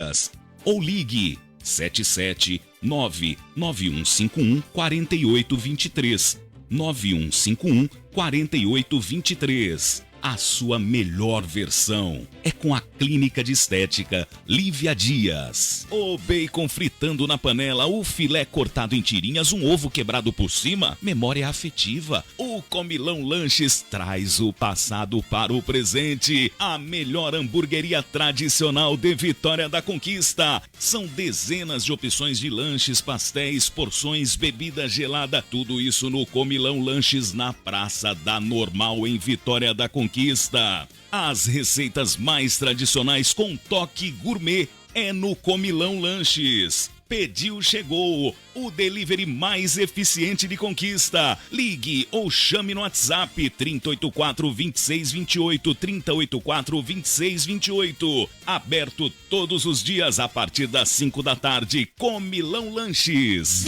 dias. Ou ligue 77991514823. 9151-4823. A sua melhor versão é com a Clínica de Estética Lívia Dias. O bacon fritando na panela, o filé cortado em tirinhas, um ovo quebrado por cima, memória afetiva. O Comilão Lanches traz o passado para o presente. A melhor hamburgueria tradicional de Vitória da Conquista. São dezenas de opções de lanches, pastéis, porções, bebida gelada. Tudo isso no Comilão Lanches, na Praça da Normal, em Vitória da Conquista. As receitas mais tradicionais com toque gourmet é no Comilão Lanches. Pediu, chegou. O delivery mais eficiente de Conquista. Ligue ou chame no WhatsApp 3084-2628, 3084-2628. Aberto todos os dias a partir das 5 da tarde. Comilão Lanches.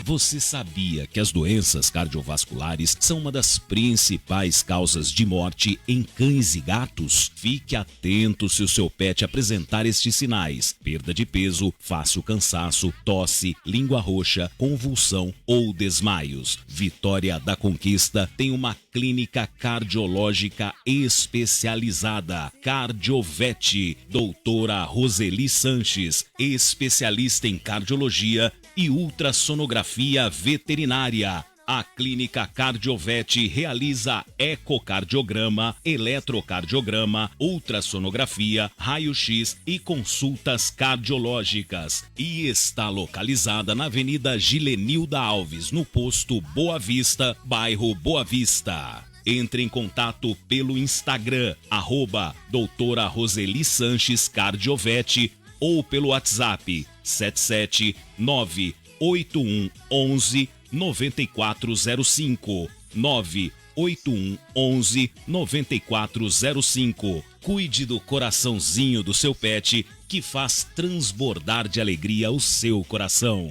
Você sabia que as doenças cardiovasculares são uma das principais causas de morte em cães e gatos? Fique atento se o seu pet apresentar estes sinais: perda de peso, fácil cansaço, tosse, língua roxa, convulsão ou desmaios. Vitória da Conquista tem uma clínica cardiológica especializada, Cardiovet, doutora Roseli Sanches, especialista em cardiologia e ultrassonografia veterinária. A Clínica Cardiovet realiza ecocardiograma, eletrocardiograma, ultrassonografia, raio-x e consultas cardiológicas. E está localizada na Avenida Gilenilda Alves, no posto Boa Vista, bairro Boa Vista. Entre em contato pelo Instagram, @doutora Roseli Sanches Cardiovet, ou pelo WhatsApp 77981119405, 981119405. Cuide do coraçãozinho do seu pet, que faz transbordar de alegria o seu coração.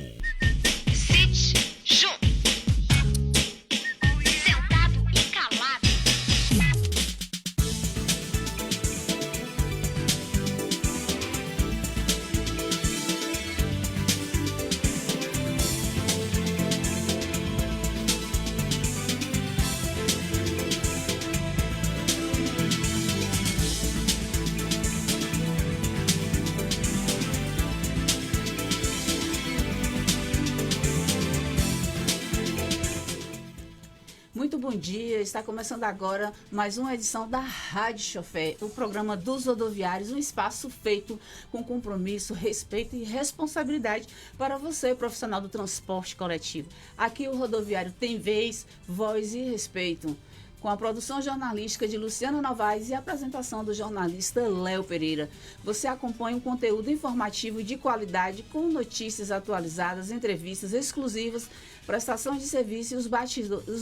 Muito bom dia, está começando agora mais uma edição da Rádio Chofé, o programa dos rodoviários, um espaço feito com compromisso, respeito e responsabilidade para você, profissional do transporte coletivo. Aqui o rodoviário tem vez, voz e respeito. Com a produção jornalística de Luciana Novaes e a apresentação do jornalista Léo Pereira. Você acompanha um conteúdo informativo de qualidade com notícias atualizadas, entrevistas exclusivas, prestação de serviço e os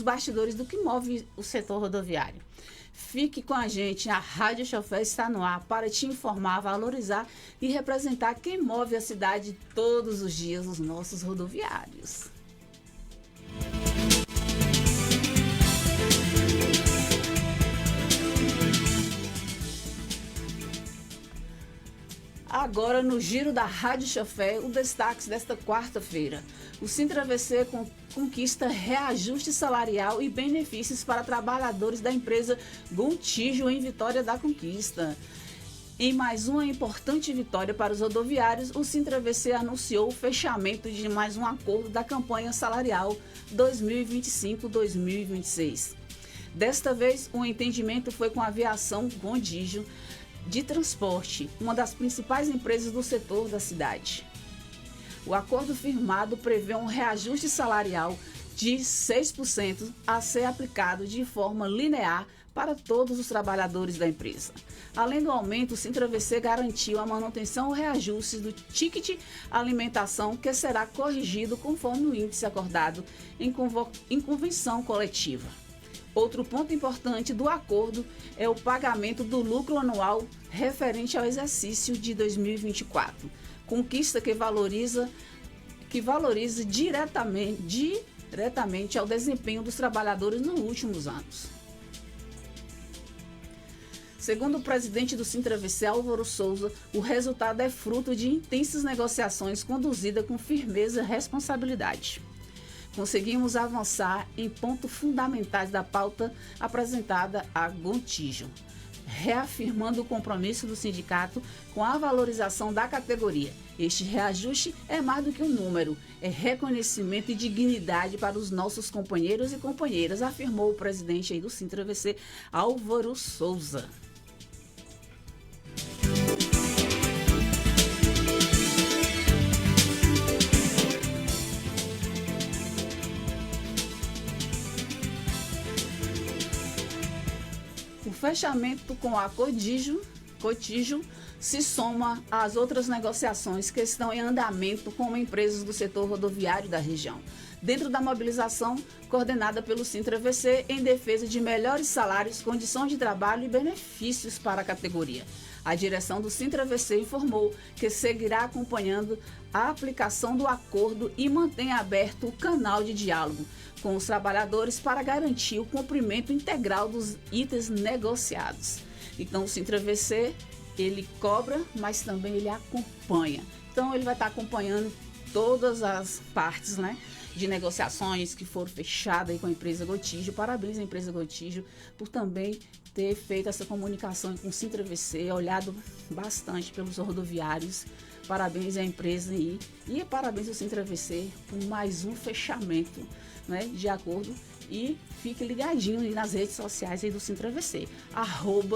bastidores do que move o setor rodoviário. Fique com a gente, a Rádio Chofé está no ar para te informar, valorizar e representar quem move a cidade todos os dias, os nossos rodoviários. Agora, no giro da Rádio Chofé, o destaque desta quarta-feira. O Sintra-VC conquista reajuste salarial e benefícios para trabalhadores da empresa Gontijo em Vitória da Conquista. Em mais uma importante vitória para os rodoviários, o Sintra-VC anunciou o fechamento de mais um acordo da campanha salarial 2025-2026. Desta vez, o entendimento foi com a aviação Gontijo de transporte, uma das principais empresas do setor da cidade. O acordo firmado prevê um reajuste salarial de 6% a ser aplicado de forma linear para todos os trabalhadores da empresa. Além do aumento, o Sintra-VC garantiu a manutenção ou reajuste do ticket alimentação, que será corrigido conforme o índice acordado em convenção coletiva. Outro ponto importante do acordo é o pagamento do lucro anual referente ao exercício de 2024, conquista que valoriza diretamente ao desempenho dos trabalhadores nos últimos anos. Segundo o presidente do Sintra-VC, Álvaro Souza, o resultado é fruto de intensas negociações conduzidas com firmeza e responsabilidade. Conseguimos avançar em pontos fundamentais da pauta apresentada a Gontijo, reafirmando o compromisso do sindicato com a valorização da categoria. Este reajuste é mais do que um número, é reconhecimento e dignidade para os nossos companheiros e companheiras, afirmou o presidente aí do Sintra-VC, Álvaro Souza. O fechamento com a Cotijo se soma às outras negociações que estão em andamento com empresas do setor rodoviário da região, dentro da mobilização coordenada pelo Sintra-VC em defesa de melhores salários, condições de trabalho e benefícios para a categoria. A direção do Sintra-VC informou que seguirá acompanhando a aplicação do acordo e mantém aberto o canal de diálogo com os trabalhadores para garantir o cumprimento integral dos itens negociados. Então, o Sintra-VC, ele cobra, mas também ele acompanha. Então, ele vai estar acompanhando todas as partes, né, de negociações que foram fechadas aí com a empresa Gontijo. Parabéns à empresa Gontijo por também ter feito essa comunicação com o Sintra-VC, olhado bastante pelos rodoviários. Parabéns à empresa aí e parabéns ao Sintra-VC por mais um fechamento, né, de acordo. E fique ligadinho aí nas redes sociais aí do Sintra-VC,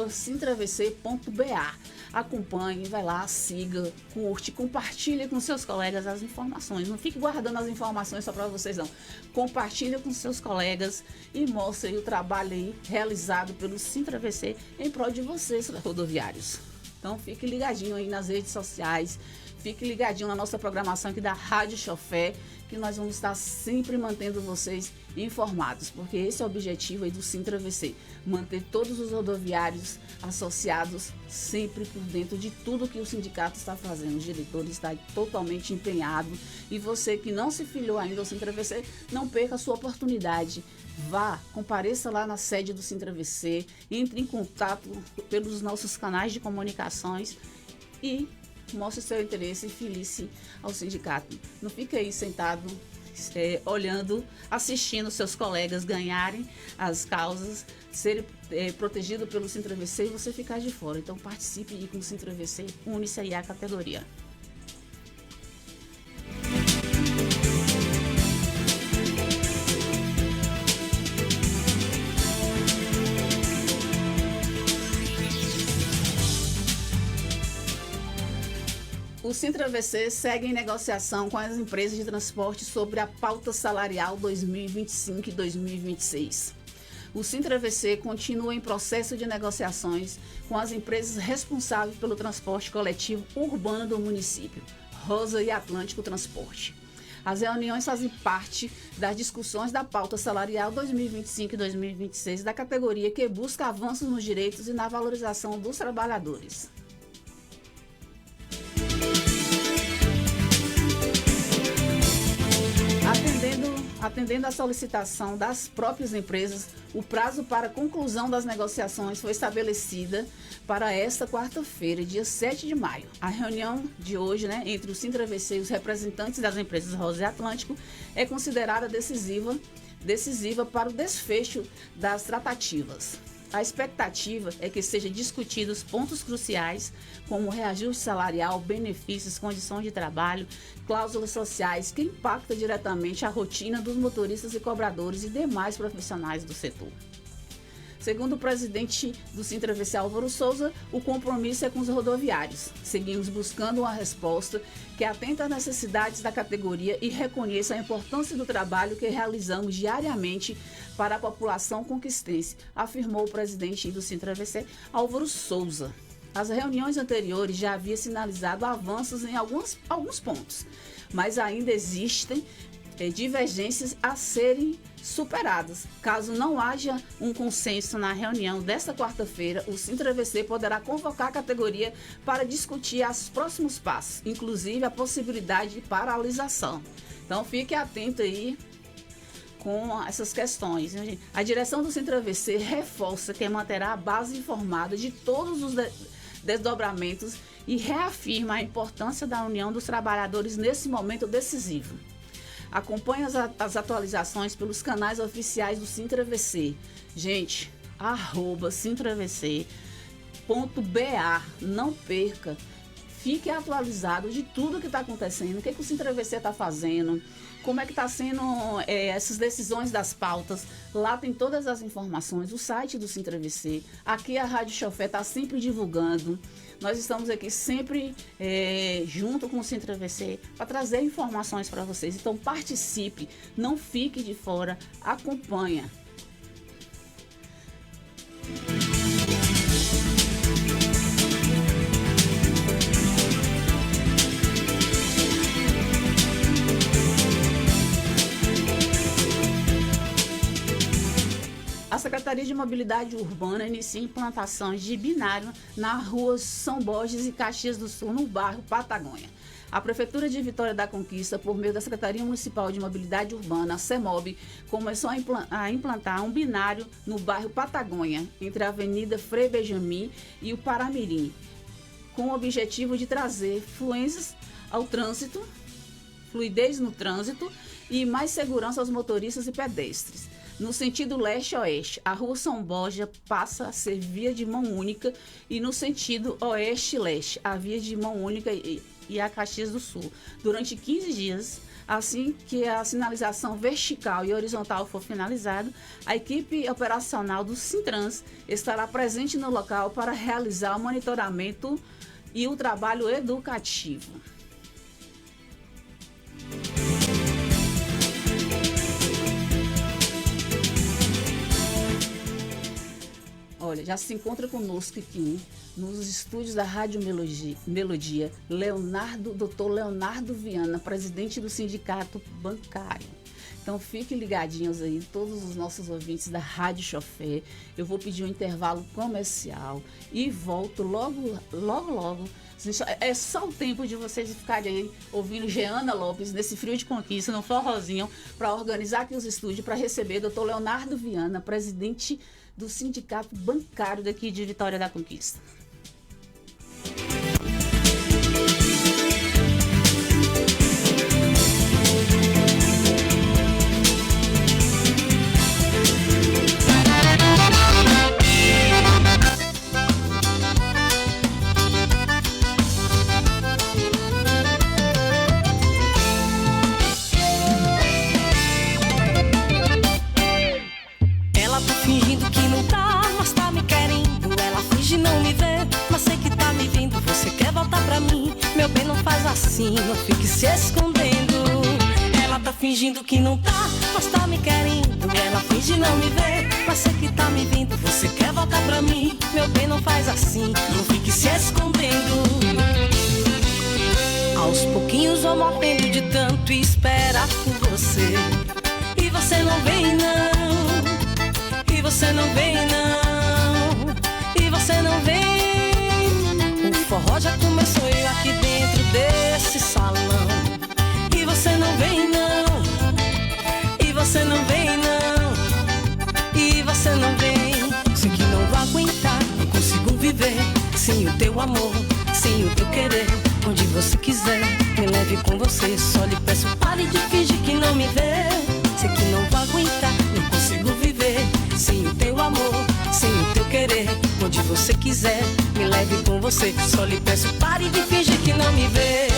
@sintravc.ba. Acompanhe, vai lá, siga, curte, compartilhe com seus colegas as informações. Não fique guardando as informações só para vocês, não. Compartilhe com seus colegas e mostre aí o trabalho aí realizado pelo Sintra-VC em prol de vocês, rodoviários. Então, fique ligadinho aí nas redes sociais, fique ligadinho na nossa programação aqui da Rádio Chofé, que nós vamos estar sempre mantendo vocês informados, porque esse é o objetivo aí do Sintra-VC, manter todos os rodoviários associados sempre por dentro de tudo que o sindicato está fazendo. O diretor está totalmente empenhado e você que não se filiou ainda ao Sintra-VC, não perca a sua oportunidade. Vá, compareça lá na sede do Sintra-VC, entre em contato pelos nossos canais de comunicações e mostre seu interesse e filie-se ao sindicato. Não fique aí sentado, olhando, assistindo seus colegas ganharem as causas, serem protegidos pelo Sintra-VC e você ficar de fora. Então participe aí com o Sintra-VC, une-se aí à categoria. O Sintra-VC segue em negociação com as empresas de transporte sobre a pauta salarial 2025 e 2026. O Sintra-VC continua em processo de negociações com as empresas responsáveis pelo transporte coletivo urbano do município, Rosa e Atlântico Transporte. As reuniões fazem parte das discussões da pauta salarial 2025 e 2026 da categoria que busca avanços nos direitos e na valorização dos trabalhadores. Atendendo à solicitação das próprias empresas, o prazo para a conclusão das negociações foi estabelecida para esta quarta-feira, dia 7 de maio. A reunião de hoje, entre o Sintra-VC e os representantes das empresas Rosa e Atlântico é considerada decisiva para o desfecho das tratativas. A expectativa é que sejam discutidos pontos cruciais, como reajuste salarial, benefícios, condições de trabalho, cláusulas sociais, que impactam diretamente a rotina dos motoristas e cobradores e demais profissionais do setor. Segundo o presidente do Sintra-VC, Álvaro Souza, o compromisso é com os rodoviários. Seguimos buscando uma resposta que atenda às necessidades da categoria e reconheça a importância do trabalho que realizamos diariamente para a população conquistense, afirmou o presidente do Sintra-VC, Álvaro Souza. As reuniões anteriores já haviam sinalizado avanços em alguns pontos, mas ainda existem divergências a serem superadas. Caso não haja um consenso na reunião desta quarta-feira, o Sintra-VC poderá convocar a categoria para discutir os próximos passos, inclusive a possibilidade de paralisação. Então fique atento aí com essas questões. A direção do Sintravc reforça que manterá a base informada de todos os desdobramentos e reafirma a importância da união dos trabalhadores nesse momento decisivo. Acompanhe as atualizações pelos canais oficiais do Sintravc. Gente, @sintravc.ba, não perca. Fique atualizado de tudo que está acontecendo, o que o Sintravc está fazendo, como é que está sendo essas decisões das pautas. Lá tem todas as informações, o site do Sintravc. Aqui a Rádio Chofé está sempre divulgando. Nós estamos aqui sempre junto com o Sintravc para trazer informações para vocês. Então participe, não fique de fora, acompanha. A Secretaria de Mobilidade Urbana inicia implantações de binário na rua São Borges e Caxias do Sul, no bairro Patagônia. A Prefeitura de Vitória da Conquista, por meio da Secretaria Municipal de Mobilidade Urbana, a CEMOB, começou a implantar um binário no bairro Patagônia, entre a Avenida Frei Benjamin e o Paramirim, com o objetivo de trazer fluências ao trânsito, fluidez no trânsito e mais segurança aos motoristas e pedestres. No sentido leste-oeste, a rua São Borja passa a ser via de mão única e no sentido oeste-leste, a via de mão única e a Caxias do Sul, durante 15 dias. Assim que a sinalização vertical e horizontal for finalizada, a equipe operacional do Sintrans estará presente no local para realizar o monitoramento e o trabalho educativo. Olha, já se encontra conosco aqui nos estúdios da Rádio Melodia, Dr. Leonardo Viana, presidente do Sindicato Bancário. Então fiquem ligadinhos aí, todos os nossos ouvintes da Rádio Chofé. Eu vou pedir um intervalo comercial e volto logo. É só o tempo de vocês ficarem aí ouvindo Jeana Lopes nesse frio de conquista, no forrozinho, para organizar aqui os estúdios, para receber Dr. Leonardo Viana, presidente do Sindicato Bancário daqui de Vitória da Conquista. Assim, não fique se escondendo. Ela tá fingindo que não tá, mas tá me querendo. Ela finge não me ver, mas sei que tá me vendo. Você quer voltar pra mim? Meu bem, não faz assim, não fique se escondendo. Aos pouquinhos vou morrendo de tanto esperar por você. E você não vem não, e você não vem não, e você não vem. O forró já começou e aqui dentro desse salão. E você não vem não, e você não vem não, e você não vem. Sei que não vou aguentar, não consigo viver sem o teu amor, sem o teu querer. Onde você quiser, me leve com você. Só lhe peço, pare de fingir que não me vê. Sei que não vou aguentar, não consigo viver sem o teu amor, sem o teu querer. Onde você quiser, me leve com você. Só lhe peço, pare de fingir que não me vê.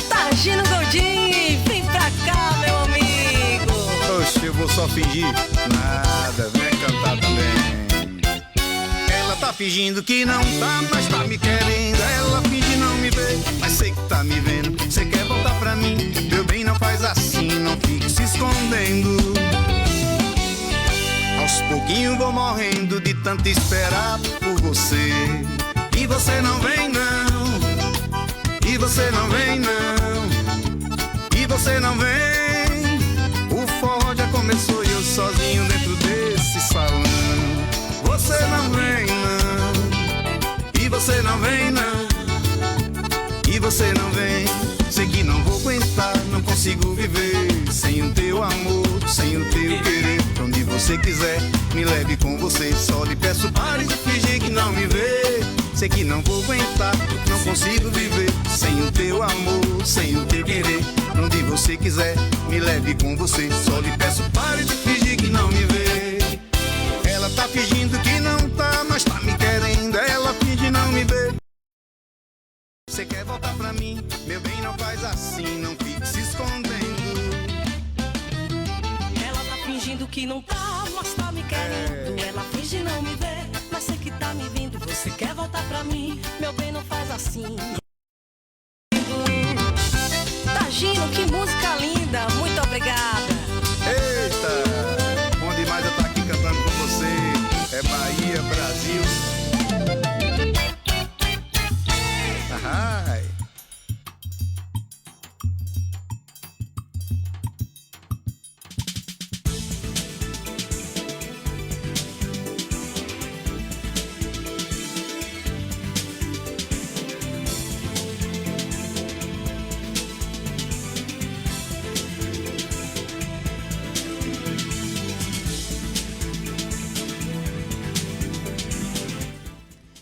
Tagino Goldin, vem pra cá, meu amigo. Oxe, eu vou só fingir nada, vem cantar também. Ela tá fingindo que não tá, mas tá me querendo. Ela finge não me ver, mas sei que tá me vendo. Você quer voltar pra mim? Meu bem, não faz assim, não fique se escondendo. Aos pouquinhos vou morrendo de tanto esperar por você. E você não vem não, e você não vem não, e você não vem. O forró já começou e eu sozinho dentro desse salão. Você não vem não, e você não vem não, e você não vem. Sei que não vou aguentar, não consigo viver sem o teu amor, sem o teu querer. Pra onde você quiser, me leve com você. Só lhe peço, pare de fingir que não me vê. Sei que não vou aguentar, não consigo viver sem o teu amor, sem o teu querer. Pra onde você quiser, me leve com você. Só lhe peço, pare de fingir que não me vê. Ela tá fingindo que não tá, mas tá me querendo. Ela finge não me ver. Você quer voltar pra mim? Meu bem, não faz assim, não fique se escondendo. Ela tá fingindo que não tá, mas tá me querendo. Ela finge não me ver, mas sei que tá me vindo. Você quer voltar pra mim? Meu bem, não faz assim. Tagino, que música linda, muito obrigada. Eita, bom demais eu estar aqui cantando com você. É Bahia, Brasil. Ai.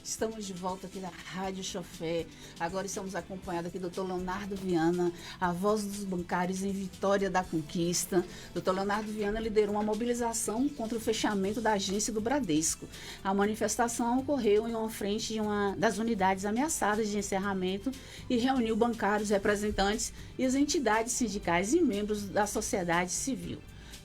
Estamos de volta aqui da Rádio Chofé. Agora estamos acompanhados aqui do Dr. Leonardo Viana, a voz dos bancários em Vitória da Conquista. Dr. Leonardo Viana liderou uma mobilização contra o fechamento da agência do Bradesco. A manifestação ocorreu em uma frente de uma das unidades ameaçadas de encerramento e reuniu bancários, representantes e as entidades sindicais e membros da sociedade civil.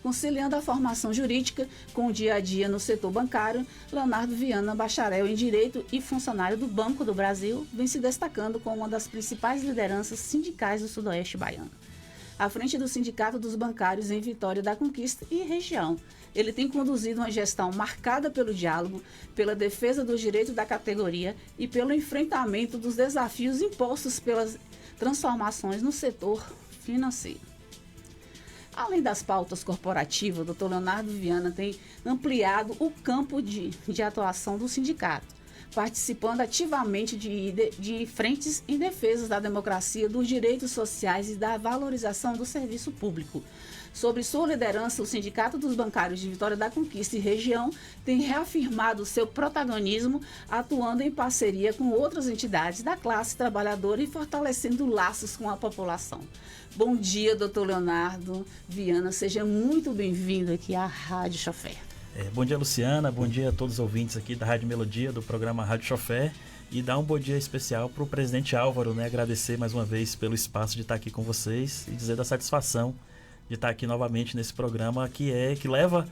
Conciliando a formação jurídica com o dia a dia no setor bancário, Leonardo Viana, bacharel em Direito e funcionário do Banco do Brasil, vem se destacando como uma das principais lideranças sindicais do Sudoeste baiano. À frente do Sindicato dos Bancários em Vitória da Conquista e região, ele tem conduzido uma gestão marcada pelo diálogo, pela defesa dos direitos da categoria e pelo enfrentamento dos desafios impostos pelas transformações no setor financeiro. Além das pautas corporativas, o Dr. Leonardo Viana tem ampliado o campo de atuação do sindicato, participando ativamente de frentes em defesa da democracia, dos direitos sociais e da valorização do serviço público. Sob sua liderança, o Sindicato dos Bancários de Vitória da Conquista e região tem reafirmado seu protagonismo, atuando em parceria com outras entidades da classe trabalhadora e fortalecendo laços com a população. Bom dia, doutor Leonardo Viana. Seja muito bem-vindo aqui à Rádio Chofé. Bom dia, Luciana. Bom dia a todos os ouvintes aqui da Rádio Melodia, do programa Rádio Chofé. E dar um bom dia especial para o presidente Álvaro, né? Agradecer mais uma vez pelo espaço de estar aqui com vocês e dizer da satisfação de estar aqui novamente nesse programa que leva,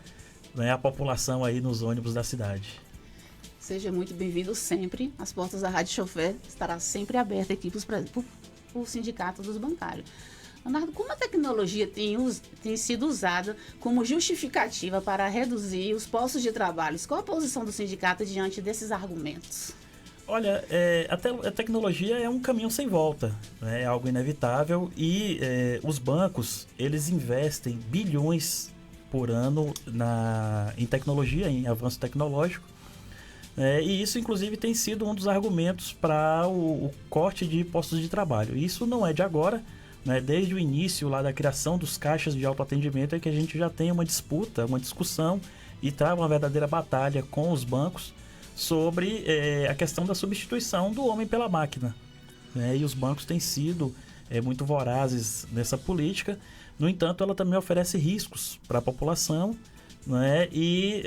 né, a população aí nos ônibus da cidade. Seja muito bem-vindo sempre. As portas da Rádio Chofé estará sempre aberta aqui para o Sindicato dos Bancários. Leonardo, como a tecnologia tem sido usada como justificativa para reduzir os postos de trabalho? Qual a posição do sindicato diante desses argumentos? Olha, a tecnologia é um caminho sem volta, né? É algo inevitável e os bancos, eles investem bilhões por ano em tecnologia, em avanço tecnológico, e isso inclusive tem sido um dos argumentos para o corte de postos de trabalho. Isso não é de agora, né? Desde o início lá da criação dos caixas de autoatendimento é que a gente já tem uma disputa, uma discussão e trava uma verdadeira batalha com os bancos sobre a questão da substituição do homem pela máquina, né? E os bancos têm sido muito vorazes nessa política. No entanto, ela também oferece riscos para a população, né? E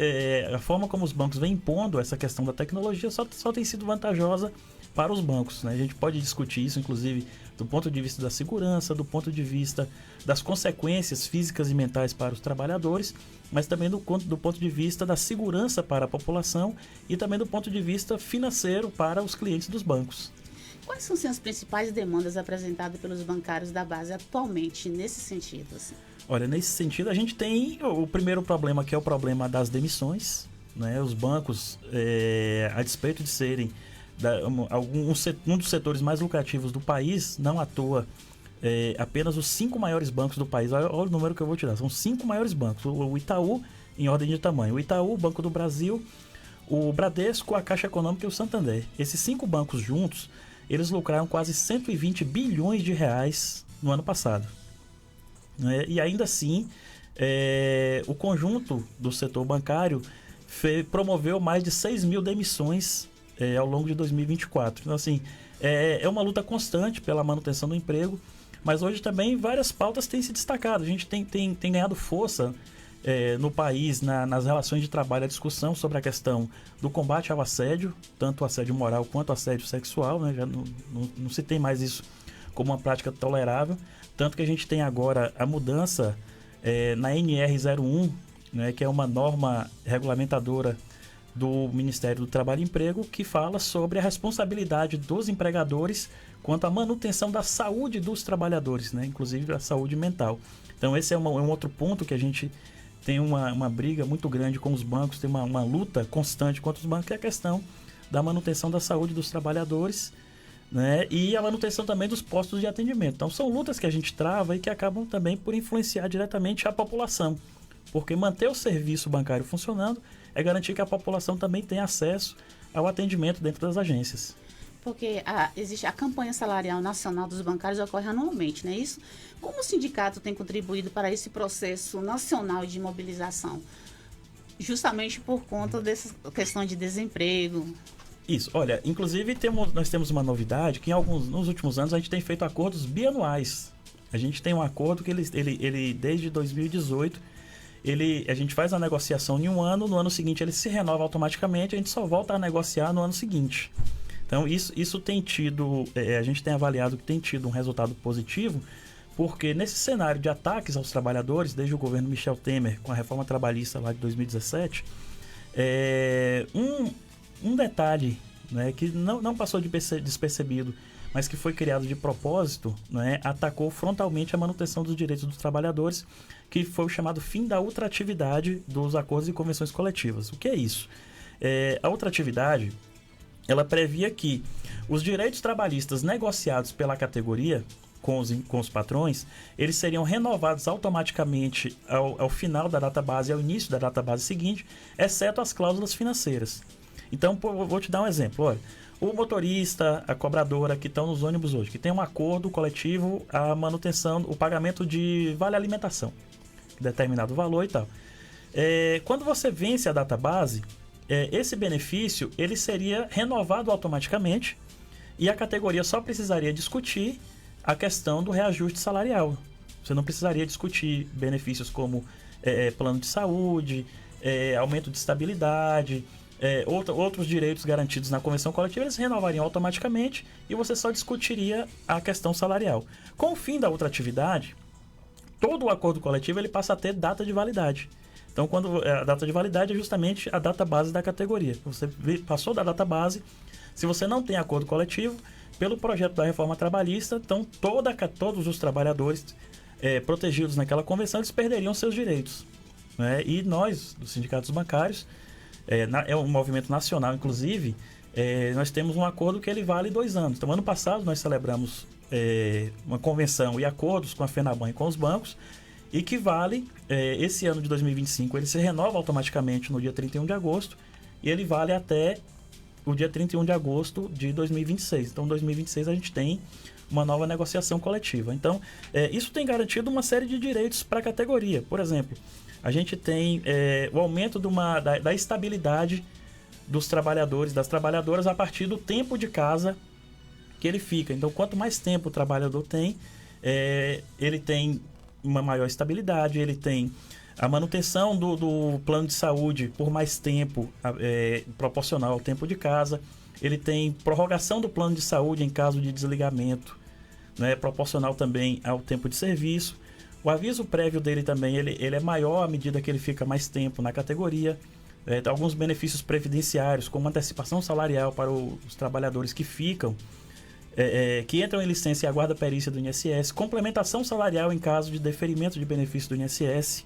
a forma como os bancos vêm impondo essa questão da tecnologia só tem sido vantajosa para os bancos, né? A gente pode discutir isso, inclusive, do ponto de vista da segurança, do ponto de vista das consequências físicas e mentais para os trabalhadores, mas também do ponto de vista da segurança para a população e também do ponto de vista financeiro para os clientes dos bancos. Quais são as principais demandas apresentadas pelos bancários da base atualmente nesse sentido? Assim? Olha, nesse sentido a gente tem o primeiro problema, que é o problema das demissões, né? Os bancos, a despeito de serem um dos setores mais lucrativos do país, não à toa, apenas os 5 maiores bancos do país, olha o número que eu vou te dar, são 5 maiores bancos, o Itaú em ordem de tamanho, o Itaú, o Banco do Brasil, o Bradesco, a Caixa Econômica e o Santander. Esses 5 bancos juntos, eles lucraram quase 120 bilhões de reais no ano passado. né? E ainda assim, o conjunto do setor bancário promoveu mais de 6 mil demissões ao longo de 2024. Então, assim, é uma luta constante pela manutenção do emprego, mas hoje também várias pautas têm se destacado. A gente tem ganhado força no país, nas relações de trabalho, a discussão sobre a questão do combate ao assédio, tanto o assédio moral quanto o assédio sexual, né? Já não se tem mais isso como uma prática tolerável, tanto que a gente tem agora a mudança na NR01, né, que é uma norma regulamentadora do Ministério do Trabalho e Emprego, que fala sobre a responsabilidade dos empregadores quanto à manutenção da saúde dos trabalhadores, né, inclusive a saúde mental. Então esse é um outro ponto que a gente tem uma briga muito grande com os bancos, tem uma luta constante contra os bancos, que é a questão da manutenção da saúde dos trabalhadores, né, e a manutenção também dos postos de atendimento. Então são lutas que a gente trava e que acabam também por influenciar diretamente a população, porque manter o serviço bancário funcionando é garantir que a população também tenha acesso ao atendimento dentro das agências. Porque existe a campanha salarial nacional dos bancários, ocorre anualmente, não é isso? Como o sindicato tem contribuído para esse processo nacional de mobilização? Justamente por conta dessa questão de desemprego. Isso, olha, inclusive nós temos uma novidade que nos últimos anos a gente tem feito acordos bianuais. A gente tem um acordo que ele desde 2018, a gente faz a negociação em um ano, no ano seguinte ele se renova automaticamente, a gente só volta a negociar no ano seguinte. Então isso tem tido, a gente tem avaliado que tem tido um resultado positivo, porque nesse cenário de ataques aos trabalhadores, desde o governo Michel Temer, com a reforma trabalhista lá de 2017, um detalhe, né, que não passou despercebido, mas que foi criado de propósito, né, atacou frontalmente a manutenção dos direitos dos trabalhadores, que foi o chamado fim da ultratividade dos acordos e convenções coletivas. O que é isso? A ultratividade, ela previa que os direitos trabalhistas negociados pela categoria com os patrões, eles seriam renovados automaticamente ao final da database, ao início da database seguinte, exceto as cláusulas financeiras. Então, vou te dar um exemplo. Olha, o motorista, a cobradora que estão nos ônibus hoje, que tem um acordo coletivo, a manutenção, o pagamento de vale alimentação, determinado valor e tal. Quando você vence a database, esse benefício ele seria renovado automaticamente e a categoria só precisaria discutir a questão do reajuste salarial. Você não precisaria discutir benefícios como plano de saúde, aumento de estabilidade, outros direitos garantidos na convenção coletiva, eles renovariam automaticamente e você só discutiria a questão salarial. Com o fim da ultratividade, todo o acordo coletivo ele passa a ter data de validade. Então, quando a data de validade é justamente a data base da categoria. Você passou da data base, se você não tem acordo coletivo, pelo projeto da reforma trabalhista, então todos os trabalhadores protegidos naquela convenção, eles perderiam seus direitos, né? E nós, dos sindicatos bancários, é um movimento nacional, inclusive, nós temos um acordo que ele vale 2 anos. Então, ano passado, nós celebramos uma convenção e acordos com a FENABAN e com os bancos, e que vale, esse ano de 2025, ele se renova automaticamente no dia 31 de agosto, e ele vale até o dia 31 de agosto de 2026. Então, em 2026, a gente tem uma nova negociação coletiva. Então, isso tem garantido uma série de direitos para a categoria. Por exemplo, a gente tem o aumento da estabilidade dos trabalhadores, das trabalhadoras, a partir do tempo de casa que ele fica. Então, quanto mais tempo o trabalhador tem, ele tem uma maior estabilidade, ele tem a manutenção do plano de saúde por mais tempo, proporcional ao tempo de casa, ele tem prorrogação do plano de saúde em caso de desligamento, né, proporcional também ao tempo de serviço. O aviso prévio dele também, ele é maior à medida que ele fica mais tempo na categoria. Alguns benefícios previdenciários, como antecipação salarial para os trabalhadores que ficam, que entram em licença e aguardam perícia do INSS, complementação salarial em caso de deferimento de benefício do INSS.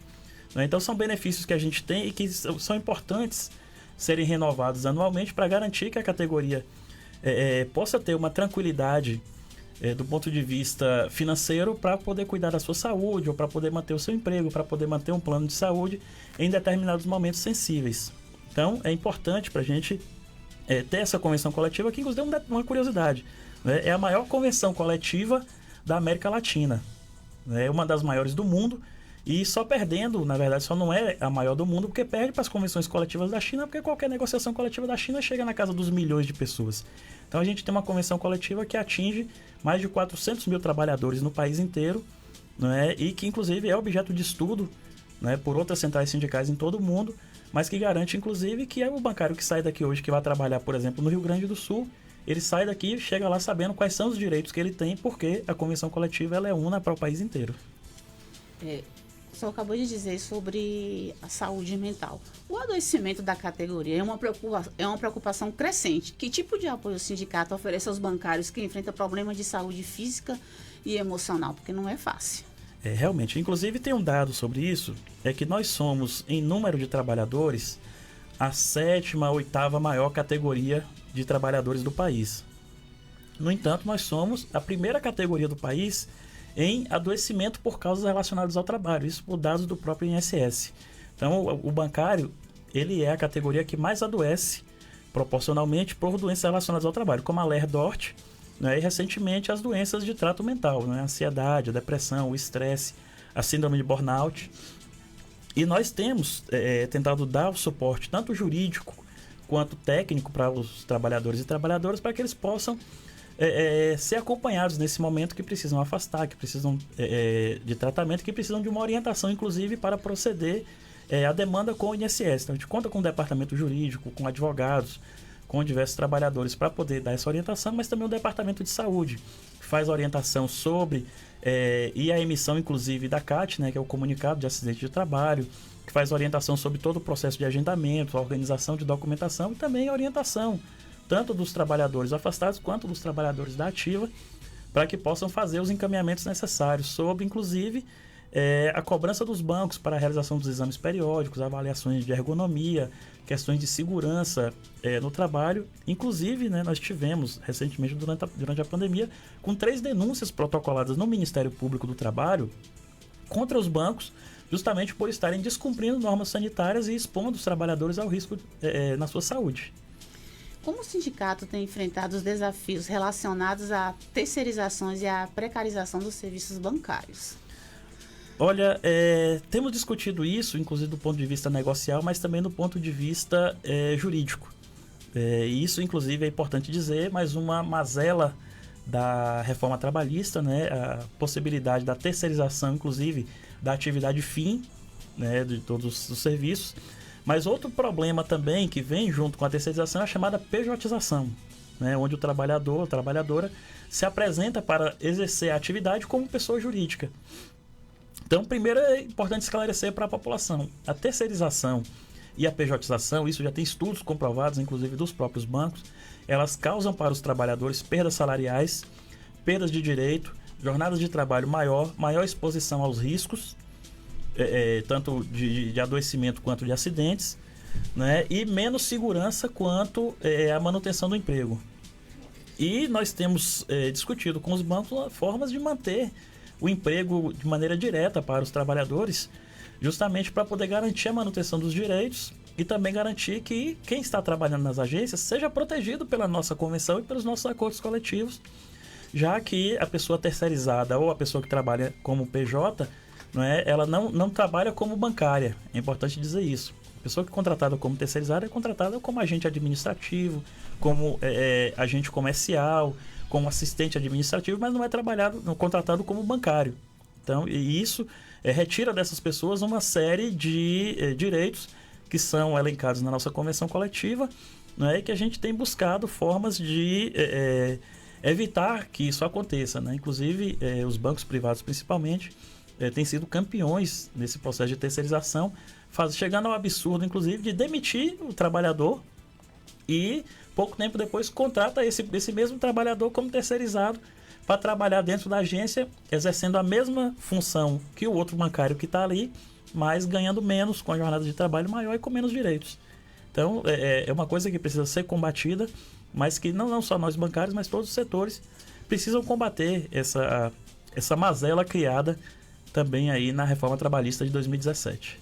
Né? Então, são benefícios que a gente tem e que são importantes serem renovados anualmente para garantir que a categoria possa ter uma tranquilidade do ponto de vista financeiro para poder cuidar da sua saúde, ou para poder manter o seu emprego, para poder manter um plano de saúde em determinados momentos sensíveis. Então, é importante para a gente ter essa convenção coletiva, que inclusive uma curiosidade, né? É a maior convenção coletiva da América Latina. É uma das maiores do mundo e só perdendo, na verdade, só não é a maior do mundo porque perde para as convenções coletivas da China, porque qualquer negociação coletiva da China chega na casa dos milhões de pessoas. Então a gente tem uma convenção coletiva que atinge mais de 400 mil trabalhadores no país inteiro, né? E que inclusive é objeto de estudo, né, por outras centrais sindicais em todo o mundo, mas que garante inclusive que é o bancário que sai daqui hoje, que vai trabalhar, por exemplo, no Rio Grande do Sul, ele sai daqui e chega lá sabendo quais são os direitos que ele tem, porque a convenção coletiva ela é una para o país inteiro. O senhor acabou de dizer sobre a saúde mental. O adoecimento da categoria é uma preocupação crescente. Que tipo de apoio o sindicato oferece aos bancários que enfrentam problemas de saúde física e emocional? Porque não é fácil. Realmente, inclusive tem um dado sobre isso, é que nós somos, em número de trabalhadores, a 7ª, 8ª maior categoria de trabalhadores do país. No entanto, nós somos a primeira categoria do país em adoecimento por causas relacionadas ao trabalho, isso por dados do próprio INSS. Então, o bancário, ele é a categoria que mais adoece proporcionalmente por doenças relacionadas ao trabalho, como a Ler-Dort, né, e recentemente as doenças de trato mental, né, a ansiedade, a depressão, o estresse, a síndrome de burnout. E nós temos tentado dar o suporte tanto jurídico quanto técnico para os trabalhadores e trabalhadoras para que eles possam ser acompanhados nesse momento, que precisam afastar, que precisam de tratamento, que precisam de uma orientação, inclusive, para proceder à demanda com o INSS. Então, a gente conta com o departamento jurídico, com advogados, com diversos trabalhadores para poder dar essa orientação, mas também o departamento de saúde, que faz orientação sobre e a emissão, inclusive, da CAT, né, que é o comunicado de acidente de trabalho, que faz orientação sobre todo o processo de agendamento, a organização de documentação e também a orientação tanto dos trabalhadores afastados quanto dos trabalhadores da ativa, para que possam fazer os encaminhamentos necessários sobre, inclusive, a cobrança dos bancos para a realização dos exames periódicos, avaliações de ergonomia, questões de segurança no trabalho. Inclusive, né, nós tivemos recentemente, durante a pandemia, com 3 denúncias protocoladas no Ministério Público do Trabalho contra os bancos, justamente por estarem descumprindo normas sanitárias e expondo os trabalhadores ao risco na sua saúde. Como o sindicato tem enfrentado os desafios relacionados a terceirizações e à precarização dos serviços bancários? Olha, temos discutido isso, inclusive do ponto de vista negocial, mas também do ponto de vista jurídico. Isso, inclusive, é importante dizer, mas uma mazela da reforma trabalhista, né, a possibilidade da terceirização, inclusive, da atividade fim, né, de todos os serviços. Mas outro problema também que vem junto com a terceirização é a chamada pejotização, né, onde o trabalhador ou trabalhadora se apresenta para exercer a atividade como pessoa jurídica. Então, primeiro é importante esclarecer para a população. A terceirização e a pejotização, isso já tem estudos comprovados, inclusive dos próprios bancos, elas causam para os trabalhadores perdas salariais, perdas de direito, jornadas de trabalho maior exposição aos riscos, tanto de adoecimento quanto de acidentes, né, e menos segurança quanto à manutenção do emprego. E nós temos discutido com os bancos formas de manter o emprego de maneira direta para os trabalhadores, justamente para poder garantir a manutenção dos direitos e também garantir que quem está trabalhando nas agências seja protegido pela nossa convenção e pelos nossos acordos coletivos, já que a pessoa terceirizada ou a pessoa que trabalha como PJ, ela não trabalha como bancária. É importante dizer isso. A pessoa que é contratada como terceirizada é contratada como agente administrativo, como agente comercial, como assistente administrativo, mas não é contratado como bancário. Então, e isso retira dessas pessoas uma série de direitos que são elencados na nossa convenção coletiva, e que a gente tem buscado formas de evitar que isso aconteça, né? Inclusive, os bancos privados, principalmente, têm sido campeões nesse processo de terceirização, chegando ao absurdo, inclusive, de demitir o trabalhador e, pouco tempo depois, contrata esse mesmo trabalhador como terceirizado para trabalhar dentro da agência, exercendo a mesma função que o outro bancário que está ali, mas ganhando menos, com a jornada de trabalho maior e com menos direitos. Então, é uma coisa que precisa ser combatida, mas que não só nós bancários, mas todos os setores precisam combater essa mazela criada também aí na reforma trabalhista de 2017.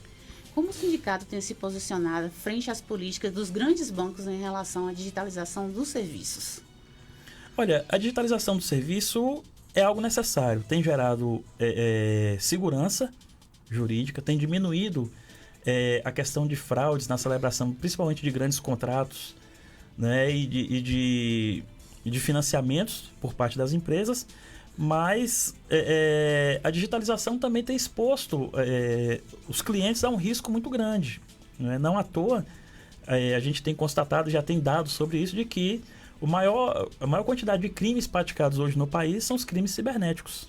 Como o sindicato tem se posicionado frente às políticas dos grandes bancos em relação à digitalização dos serviços? Olha, a digitalização do serviço é algo necessário. Tem gerado segurança jurídica, tem diminuído a questão de fraudes na celebração, principalmente de grandes contratos, né, e de financiamentos por parte das empresas, mas a digitalização também tem exposto os clientes a um risco muito grande. Né? Não à toa, a gente tem constatado, já tem dados sobre isso, de que a maior quantidade de crimes praticados hoje no país são os crimes cibernéticos.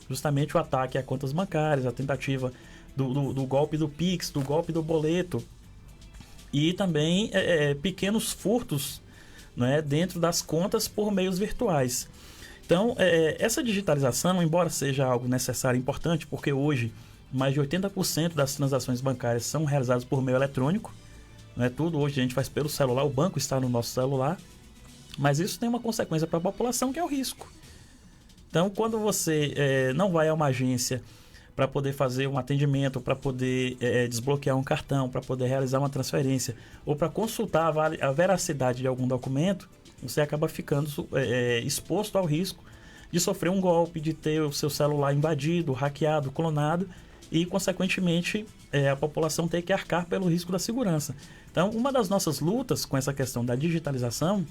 Justamente o ataque a contas bancárias, a tentativa do golpe do Pix, do golpe do boleto, e também pequenos furtos, né, dentro das contas por meios virtuais. Então, essa digitalização, embora seja algo necessário e importante, porque hoje mais de 80% das transações bancárias são realizadas por meio eletrônico, né, tudo hoje a gente faz pelo celular, o banco está no nosso celular, mas isso tem uma consequência para a população, que é o risco. Então, quando você não vai a uma agência para poder fazer um atendimento, para poder desbloquear um cartão, para poder realizar uma transferência, ou para consultar a veracidade de algum documento, você acaba ficando exposto ao risco de sofrer um golpe, de ter o seu celular invadido, hackeado, clonado, e, consequentemente, a população ter que arcar pelo risco da segurança. Então, uma das nossas lutas com essa questão da digitalização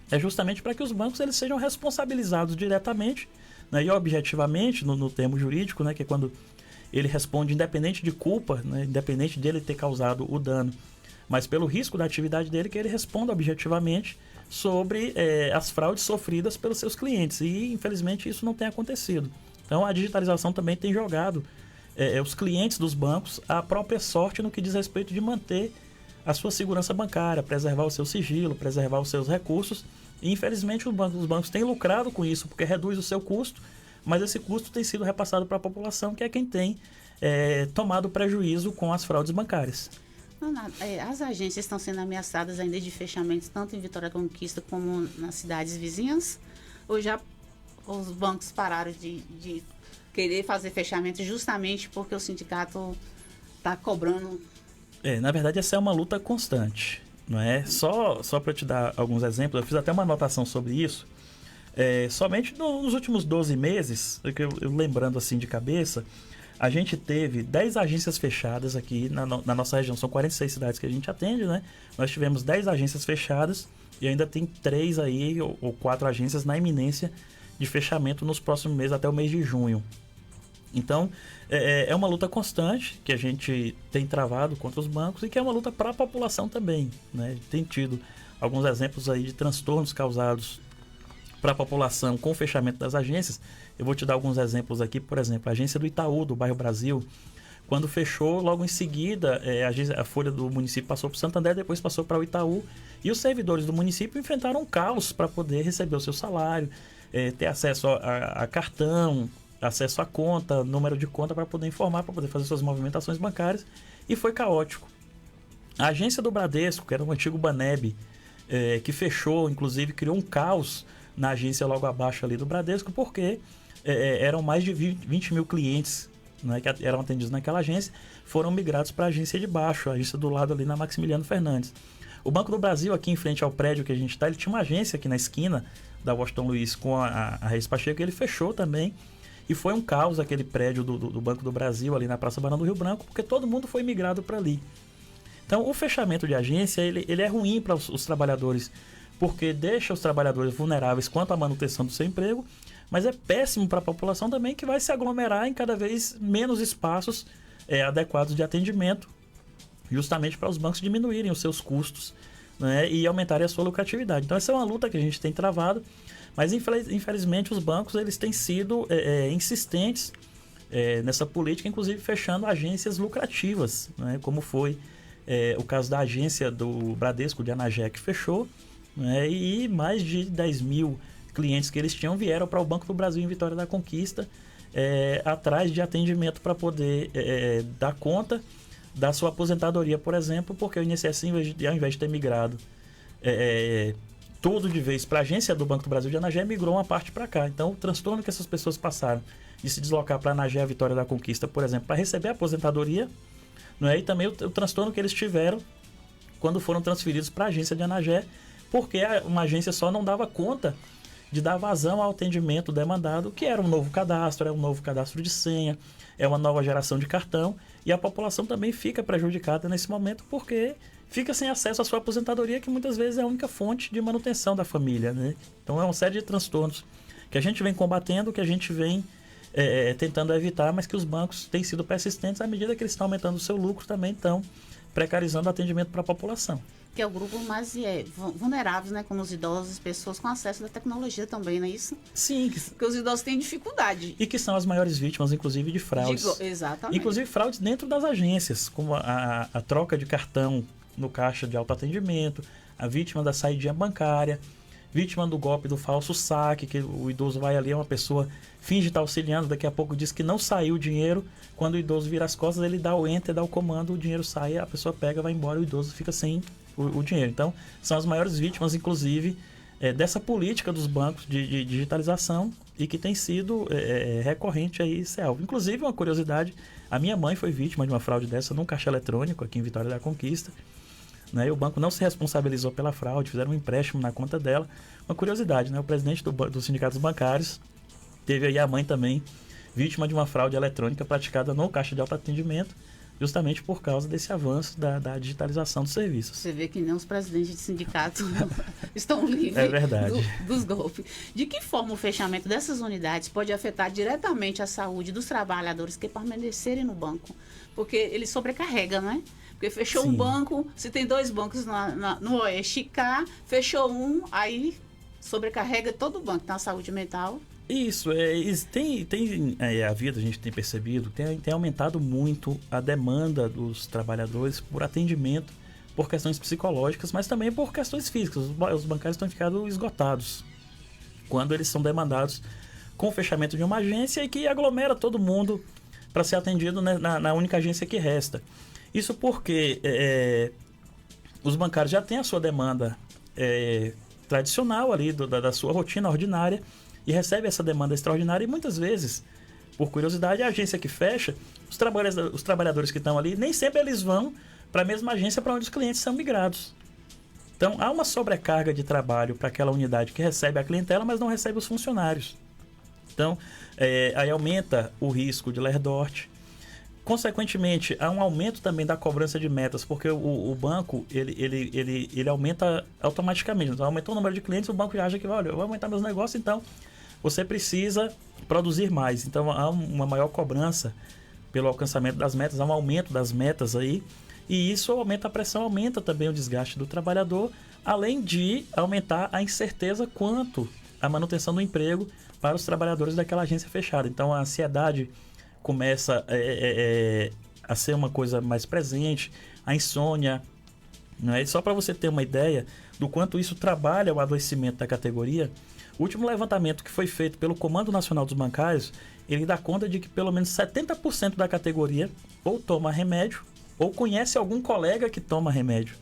é justamente para que os bancos eles sejam responsabilizados diretamente, né, e objetivamente, no termo jurídico, né, que é quando ele responde independente de culpa, né, independente dele ter causado o dano, mas pelo risco da atividade dele, que ele responda objetivamente sobre as fraudes sofridas pelos seus clientes. E, infelizmente, isso não tem acontecido. Então, a digitalização também tem jogado os clientes dos bancos à própria sorte no que diz respeito de manter a sua segurança bancária, preservar o seu sigilo, preservar os seus recursos. E, infelizmente, os bancos têm lucrado com isso, porque reduz o seu custo, mas esse custo tem sido repassado para a população, que é quem tem tomado prejuízo com as fraudes bancárias. As agências estão sendo ameaçadas ainda de fechamentos, tanto em Vitória da Conquista como nas cidades vizinhas? Ou já os bancos pararam de querer fazer fechamento justamente porque o sindicato está cobrando? Na verdade, essa é uma luta constante. Não é? Só para te dar alguns exemplos, eu fiz até uma anotação sobre isso. Somente nos últimos 12 meses, eu lembrando assim de cabeça, a gente teve 10 agências fechadas aqui na nossa região. São 46 cidades que a gente atende, né? Nós tivemos 10 agências fechadas e ainda tem 3 aí, ou 4 agências na iminência de fechamento nos próximos meses, até o mês de junho. Então, é uma luta constante que a gente tem travado contra os bancos e que é uma luta para a população também, né? Tem tido alguns exemplos aí de transtornos causados para a população com o fechamento das agências. Eu vou te dar alguns exemplos aqui. Por exemplo, a agência do Itaú, do bairro Brasil, quando fechou, logo em seguida, a folha do município passou para o Santander, depois passou para o Itaú, e os servidores do município enfrentaram um caos para poder receber o seu salário, ter acesso a cartão, acesso à conta, número de conta para poder informar, para poder fazer suas movimentações bancárias, e foi caótico. A agência do Bradesco, que era o antigo Baneb, que fechou, inclusive criou um caos na agência logo abaixo ali do Bradesco, porque eram mais de 20 mil clientes, né, que eram atendidos naquela agência, foram migrados para a agência de baixo, a agência do lado ali na Maximiliano Fernandes. O Banco do Brasil, aqui em frente ao prédio que a gente está, ele tinha uma agência aqui na esquina da Washington Luiz com a Reis Pacheco, e ele fechou também. E foi um caos aquele prédio do Banco do Brasil ali na Praça Barão do Rio Branco, porque todo mundo foi migrado para ali. Então, o fechamento de agência, ele é ruim para os trabalhadores, porque deixa os trabalhadores vulneráveis quanto à manutenção do seu emprego, mas é péssimo para a população também, que vai se aglomerar em cada vez menos espaços adequados de atendimento, justamente para os bancos diminuírem os seus custos, né, e aumentarem a sua lucratividade. Então, essa é uma luta que a gente tem travado, mas infelizmente os bancos eles têm sido insistentes nessa política, inclusive fechando agências lucrativas, né, como foi o caso da agência do Bradesco de Anagé, que fechou, né, e mais de 10 mil clientes que eles tinham vieram para o Banco do Brasil em Vitória da Conquista, atrás de atendimento para poder dar conta da sua aposentadoria, por exemplo, porque o INSS, ao invés de ter migrado tudo de vez para a agência do Banco do Brasil de Anagé, migrou uma parte para cá. Então, o transtorno que essas pessoas passaram de se deslocar para Anagé, a Vitória da Conquista, por exemplo, para receber a aposentadoria, né, e também o transtorno que eles tiveram quando foram transferidos para a agência de Anagé, porque uma agência só não dava conta de dar vazão ao atendimento demandado, que era um novo cadastro, é um novo cadastro de senha, é uma nova geração de cartão, e a população também fica prejudicada nesse momento porque fica sem acesso à sua aposentadoria, que muitas vezes é a única fonte de manutenção da família, né? Então é uma série de transtornos que a gente vem combatendo, que a gente vem tentando evitar, mas que os bancos têm sido persistentes à medida que eles estão aumentando o seu lucro, também estão precarizando o atendimento para a população. Que é o grupo mais vulnerável, né? Como os idosos, pessoas com acesso à tecnologia também, não é isso? Sim. Porque os idosos têm dificuldade. E que são as maiores vítimas, inclusive, de fraudes. Exatamente. Inclusive fraudes dentro das agências, como a troca de cartão no caixa de autoatendimento, a vítima da saída bancária, vítima do golpe do falso saque, que o idoso vai ali, uma pessoa finge estar auxiliando, daqui a pouco diz que não saiu o dinheiro, quando o idoso vira as costas, ele dá o enter, dá o comando, o dinheiro sai, a pessoa pega, vai embora, o idoso fica sem o dinheiro. Então, são as maiores vítimas, inclusive, dessa política dos bancos de digitalização e que tem sido recorrente aí ser alvo. Inclusive, uma curiosidade, a minha mãe foi vítima de uma fraude dessa num caixa eletrônico aqui em Vitória da Conquista, né? E o banco não se responsabilizou pela fraude, fizeram um empréstimo na conta dela. Uma curiosidade, né? O presidente dos sindicatos bancários teve aí a mãe também vítima de uma fraude eletrônica praticada no caixa de autoatendimento, justamente por causa desse avanço da digitalização dos serviços. Você vê que nem os presidentes de sindicatos estão livres dos golpes. De que forma o fechamento dessas unidades pode afetar diretamente a saúde dos trabalhadores que permanecerem no banco? Porque ele sobrecarrega, né? Porque fechou um banco, se tem 2 bancos no Oeste K, fechou um, aí sobrecarrega todo o banco, na saúde mental. Isso, tem a vida, a gente tem percebido, tem aumentado muito a demanda dos trabalhadores por atendimento, por questões psicológicas, mas também por questões físicas. Os bancários estão ficando esgotados quando eles são demandados com o fechamento de uma agência e que aglomera todo mundo para ser atendido na única agência que resta. Isso porque os bancários já têm a sua demanda tradicional ali, da sua rotina ordinária, e recebe essa demanda extraordinária, e muitas vezes, por curiosidade, a agência que fecha, os trabalhadores que estão ali, nem sempre eles vão para a mesma agência para onde os clientes são migrados. Então, há uma sobrecarga de trabalho para aquela unidade que recebe a clientela, mas não recebe os funcionários. Então, aí aumenta o risco de lerdorte. Consequentemente, há um aumento também da cobrança de metas, porque o banco ele aumenta automaticamente. Então, aumentou o número de clientes, o banco já acha que, olha, eu vou aumentar meus negócios, então você precisa produzir mais. Então, há uma maior cobrança pelo alcançamento das metas, há um aumento das metas aí, e isso aumenta a pressão, aumenta também o desgaste do trabalhador, além de aumentar a incerteza quanto à manutenção do emprego para os trabalhadores daquela agência fechada. Então, a ansiedade começa a ser uma coisa mais presente, a insônia, né? E só para você ter uma ideia do quanto isso trabalha o adoecimento da categoria, o último levantamento que foi feito pelo Comando Nacional dos Bancários, ele dá conta de que pelo menos 70% da categoria ou toma remédio ou conhece algum colega que toma remédio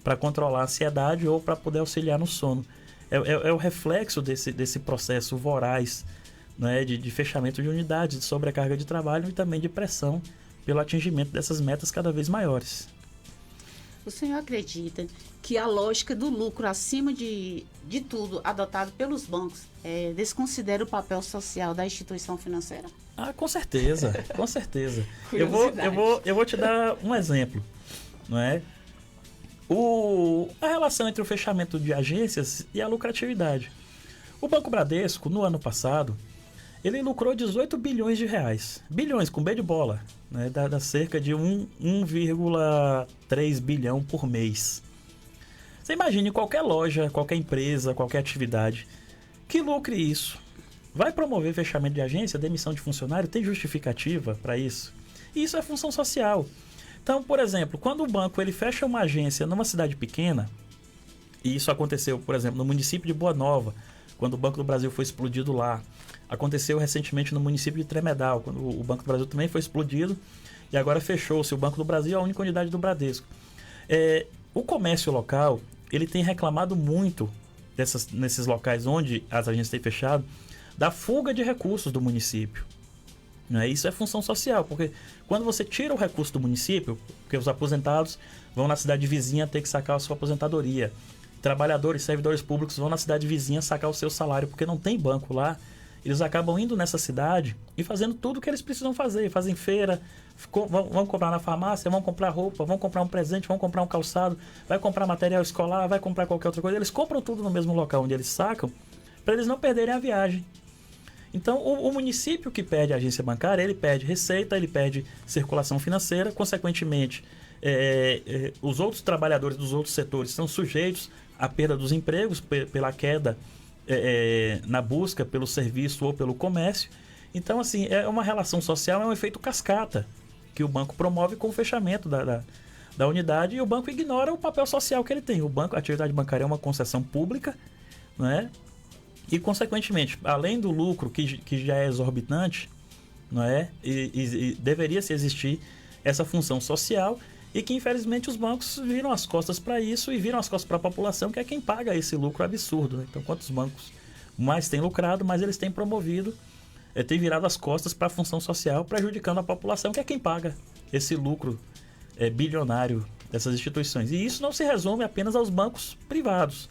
para controlar a ansiedade ou para poder auxiliar no sono. É o reflexo desse processo voraz, né, de fechamento de unidades, de sobrecarga de trabalho e também de pressão pelo atingimento dessas metas cada vez maiores. O senhor acredita que a lógica do lucro acima de tudo adotado pelos bancos desconsidera o papel social da instituição financeira? Ah, com certeza, com certeza. Eu vou te dar um exemplo, não é? A relação entre o fechamento de agências e a lucratividade. O Banco Bradesco, no ano passado, ele lucrou 18 bilhões de reais. Bilhões, com B de bola, né? Dá cerca de 1,3 bilhão por mês. Você imagine qualquer loja, qualquer empresa, qualquer atividade que lucre isso. Vai promover fechamento de agência, demissão de funcionário? Tem justificativa para isso? E isso é função social. Então, por exemplo, quando o banco ele fecha uma agência numa cidade pequena, e isso aconteceu, por exemplo, no município de Boa Nova, quando o Banco do Brasil foi explodido lá. Aconteceu recentemente no município de Tremedal, quando o Banco do Brasil também foi explodido e agora fechou-se. O Banco do Brasil é a única unidade do Bradesco. O comércio local, ele tem reclamado muito nesses locais onde as agências têm fechado, da fuga de recursos do município. Isso é função social, porque quando você tira o recurso do município, porque os aposentados vão na cidade vizinha ter que sacar a sua aposentadoria, trabalhadores, servidores públicos vão na cidade vizinha sacar o seu salário porque não tem banco lá, eles acabam indo nessa cidade e fazendo tudo o que eles precisam fazer. Fazem feira, vão comprar na farmácia, vão comprar roupa, vão comprar um presente, vão comprar um calçado, vai comprar material escolar, vai comprar qualquer outra coisa. Eles compram tudo no mesmo local onde eles sacam para eles não perderem a viagem. Então, o município que perde a agência bancária, ele perde receita, ele perde circulação financeira, consequentemente, os outros trabalhadores dos outros setores são sujeitos à perda dos empregos pela queda na busca pelo serviço ou pelo comércio. Então, assim, é uma relação social, é um efeito cascata que o banco promove com o fechamento da unidade, e o banco ignora o papel social que ele tem. A atividade bancária é uma concessão pública, né? E, consequentemente, além do lucro que já é exorbitante, não é? E deveria-se existir essa função social, e que, infelizmente, os bancos viram as costas para isso e viram as costas para a população, que é quem paga esse lucro absurdo, né? Então, quantos bancos mais têm lucrado, mais eles têm promovido, têm virado as costas para a função social, prejudicando a população, que é quem paga esse lucro bilionário dessas instituições. E isso não se resume apenas aos bancos privados.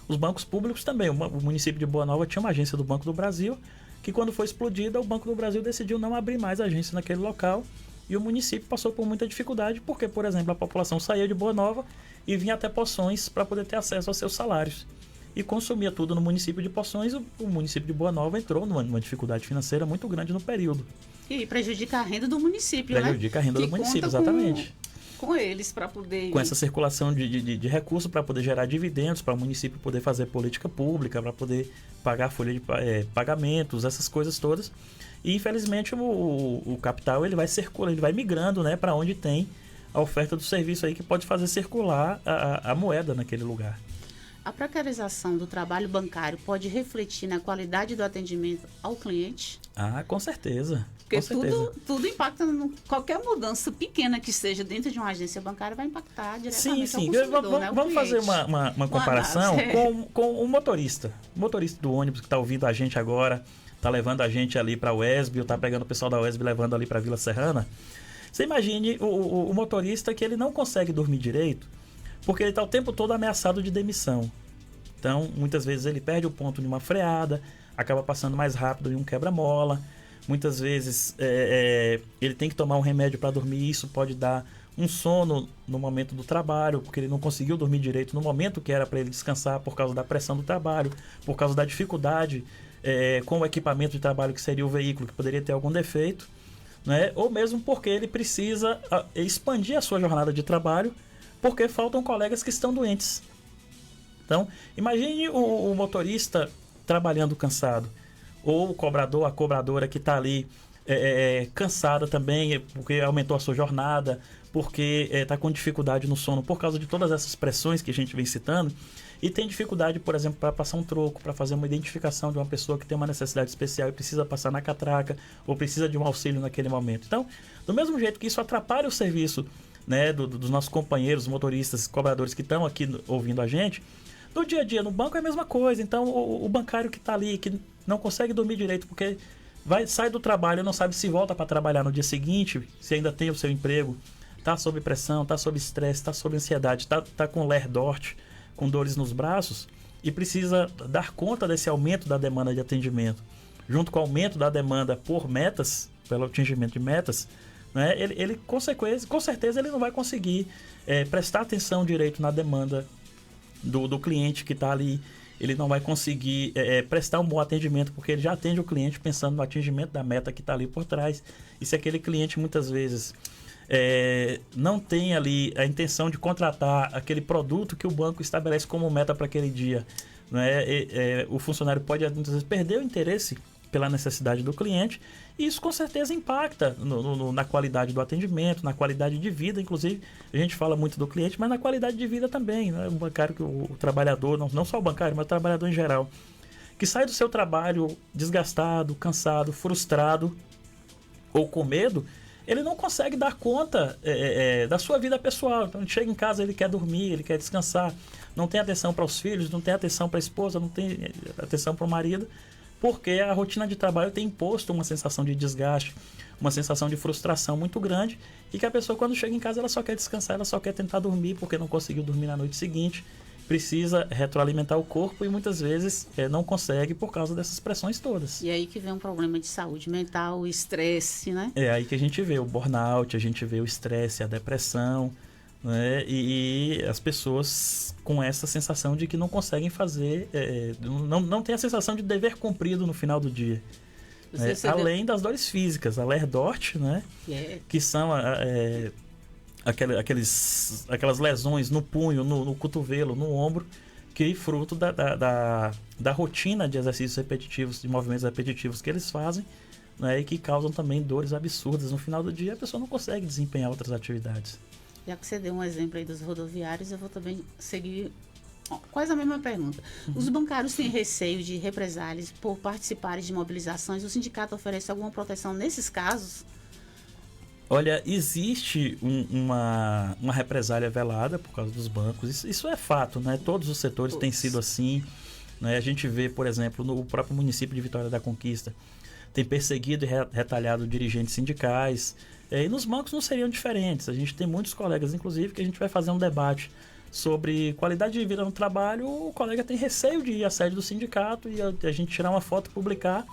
Os bancos públicos também. O município de Boa Nova tinha uma agência do Banco do Brasil, que quando foi explodida, o Banco do Brasil decidiu não abrir mais agência naquele local, e o município passou por muita dificuldade, porque, por exemplo, a população saía de Boa Nova e vinha até Poções para poder ter acesso aos seus salários. E consumia tudo no município de Poções. O município de Boa Nova entrou numa dificuldade financeira muito grande no período. E prejudica a renda do município, Prejudica a renda do município, exatamente. Com eles para poder... Com essa circulação de recursos para poder gerar dividendos, para o município poder fazer política pública, para poder pagar folha de pagamentos, essas coisas todas. E, infelizmente, o capital ele vai circulando, ele vai migrando, né, para onde tem a oferta do serviço aí que pode fazer circular a moeda naquele lugar. A precarização do trabalho bancário pode refletir na qualidade do atendimento ao cliente? Ah, com certeza. Porque tudo impacta, qualquer mudança pequena que seja dentro de uma agência bancária vai impactar diretamente ao consumidor, né? Vamos fazer uma comparação com o motorista. O motorista do ônibus que está ouvindo a gente agora, está levando a gente ali para a UESB, ou está pegando o pessoal da UESB levando ali para a Vila Serrana. Você imagine o motorista que ele não consegue dormir direito, porque ele está o tempo todo ameaçado de demissão. Então, muitas vezes ele perde o ponto de uma freada, acaba passando mais rápido em um quebra-mola. Muitas vezes ele tem que tomar um remédio para dormir, e isso pode dar um sono no momento do trabalho, porque ele não conseguiu dormir direito no momento que era para ele descansar por causa da pressão do trabalho, por causa da dificuldade com o equipamento de trabalho que seria o veículo, que poderia ter algum defeito, né? Ou mesmo porque ele precisa expandir a sua jornada de trabalho, porque faltam colegas que estão doentes. Então, imagine o motorista trabalhando cansado, ou o cobrador, a cobradora que está ali cansada também, porque aumentou a sua jornada, porque está com dificuldade no sono por causa de todas essas pressões que a gente vem citando, e tem dificuldade, por exemplo, para passar um troco, para fazer uma identificação de uma pessoa que tem uma necessidade especial e precisa passar na catraca, ou precisa de um auxílio naquele momento. Então, do mesmo jeito que isso atrapalha o serviço, né, dos nossos companheiros, motoristas, cobradores que estão aqui ouvindo a gente, no dia a dia, no banco é a mesma coisa. Então, o bancário que está ali, que não consegue dormir direito porque sai do trabalho e não sabe se volta para trabalhar no dia seguinte, se ainda tem o seu emprego, está sob pressão, está sob estresse, está sob ansiedade, está com ler-dort, com dores nos braços, e precisa dar conta desse aumento da demanda de atendimento, junto com o aumento da demanda por metas, pelo atingimento de metas, né, ele com certeza ele não vai conseguir prestar atenção direito na demanda do cliente que está ali. Ele não vai conseguir prestar um bom atendimento, porque ele já atende o cliente pensando no atingimento da meta que está ali por trás. E se aquele cliente muitas vezes não tem ali a intenção de contratar aquele produto que o banco estabelece como meta para aquele dia, né? O funcionário pode muitas vezes perder o interesse pela necessidade do cliente, e isso com certeza impacta na qualidade do atendimento, na qualidade de vida. Inclusive, a gente fala muito do cliente, mas na qualidade de vida também, né? O bancário, o trabalhador, não só o bancário, mas o trabalhador em geral, que sai do seu trabalho desgastado, cansado, frustrado ou com medo, ele não consegue dar conta da sua vida pessoal. Então, ele chega em casa, ele quer dormir, ele quer descansar, não tem atenção para os filhos, não tem atenção para a esposa, não tem atenção para o marido, porque a rotina de trabalho tem imposto uma sensação de desgaste, uma sensação de frustração muito grande, e que a pessoa, quando chega em casa, ela só quer descansar, ela só quer tentar dormir, porque não conseguiu dormir na noite seguinte, precisa retroalimentar o corpo e muitas vezes não consegue por causa dessas pressões todas. E aí que vem um problema de saúde mental, o estresse, né? É aí que a gente vê o burnout, a gente vê o estresse, a depressão, né? E as pessoas com essa sensação de que não conseguem fazer, não tem a sensação de dever cumprido no final do dia. Além das dores físicas, a Lerdort, né? Que são aquelas lesões no punho, no cotovelo, no ombro, que fruto da rotina de exercícios repetitivos, de movimentos repetitivos que eles fazem, né? E que causam também dores absurdas. No final do dia, a pessoa não consegue desempenhar outras atividades. Já que você deu um exemplo aí dos rodoviários, eu vou também seguir quase a mesma pergunta. Os bancários têm receio de represálias por participarem de mobilizações? O sindicato oferece alguma proteção nesses casos? Olha, existe uma represália velada por causa dos bancos. Isso é fato, né? Todos os setores têm sido assim, né? A gente vê, por exemplo, no próprio município de Vitória da Conquista, tem perseguido e retalhado dirigentes sindicais. E nos bancos não seriam diferentes. A gente tem muitos colegas, inclusive, que a gente vai fazer um debate sobre qualidade de vida no trabalho. O colega tem receio de ir à sede do sindicato e a gente tirar uma foto, publicar,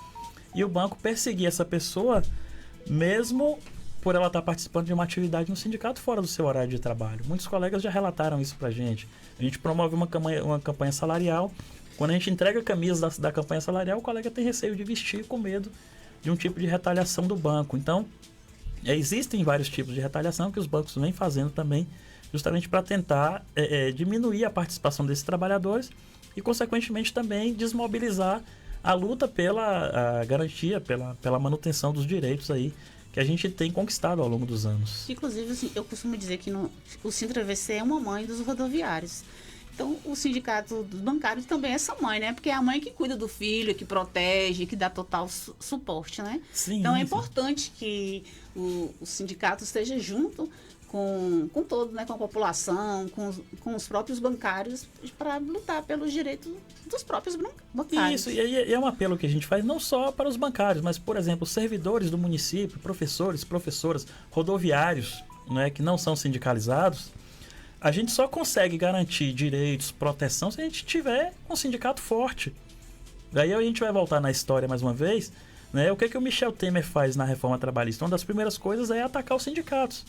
e o banco perseguir essa pessoa, mesmo por ela estar participando de uma atividade no sindicato fora do seu horário de trabalho. Muitos colegas já relataram isso pra gente. A gente promove uma campanha salarial. Quando a gente entrega camisas da campanha salarial, o colega tem receio de vestir com medo de um tipo de retaliação do banco. Então, existem vários tipos de retaliação que os bancos vêm fazendo também, justamente para tentar diminuir a participação desses trabalhadores e, consequentemente, também desmobilizar a luta pela garantia, pela manutenção dos direitos aí que a gente tem conquistado ao longo dos anos. Inclusive, assim, eu costumo dizer que o Sintra-VC é uma mãe dos rodoviários. Então, o sindicato dos bancários também é essa mãe, né? Porque é a mãe que cuida do filho, que protege, que dá total suporte, né? Sim, então, é sim. importante que o sindicato esteja junto com todo, né? Com a população, com os próprios bancários, para lutar pelos direitos dos próprios bancários. Isso, e é um apelo que a gente faz não só para os bancários, mas, por exemplo, servidores do município, professores, professoras, rodoviários, né, que não são sindicalizados. A gente só consegue garantir direitos, proteção, se a gente tiver um sindicato forte. Daí a gente vai voltar na história mais uma vez, né? O que o Michel Temer faz na reforma trabalhista? Uma das primeiras coisas é atacar os sindicatos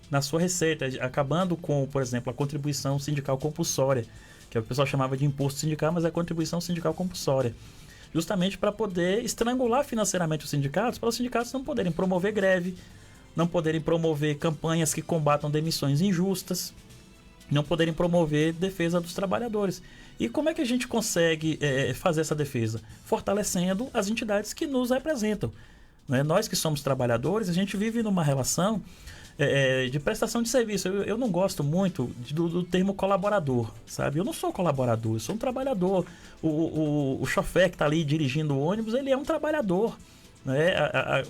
na sua receita, acabando com, por exemplo, a contribuição sindical compulsória, que é o que o pessoal chamava de imposto sindical, mas é a contribuição sindical compulsória. Justamente para poder estrangular financeiramente os sindicatos, para os sindicatos não poderem promover greve, não poderem promover campanhas que combatam demissões injustas, não poderem promover defesa dos trabalhadores. E como é que a gente consegue fazer essa defesa? Fortalecendo as entidades que nos representam. Né? Nós que somos trabalhadores, a gente vive numa relação de prestação de serviço. Eu não gosto muito do termo colaborador, sabe? Eu não sou colaborador, eu sou um trabalhador. O chofer que está ali dirigindo o ônibus, ele é um trabalhador. Né?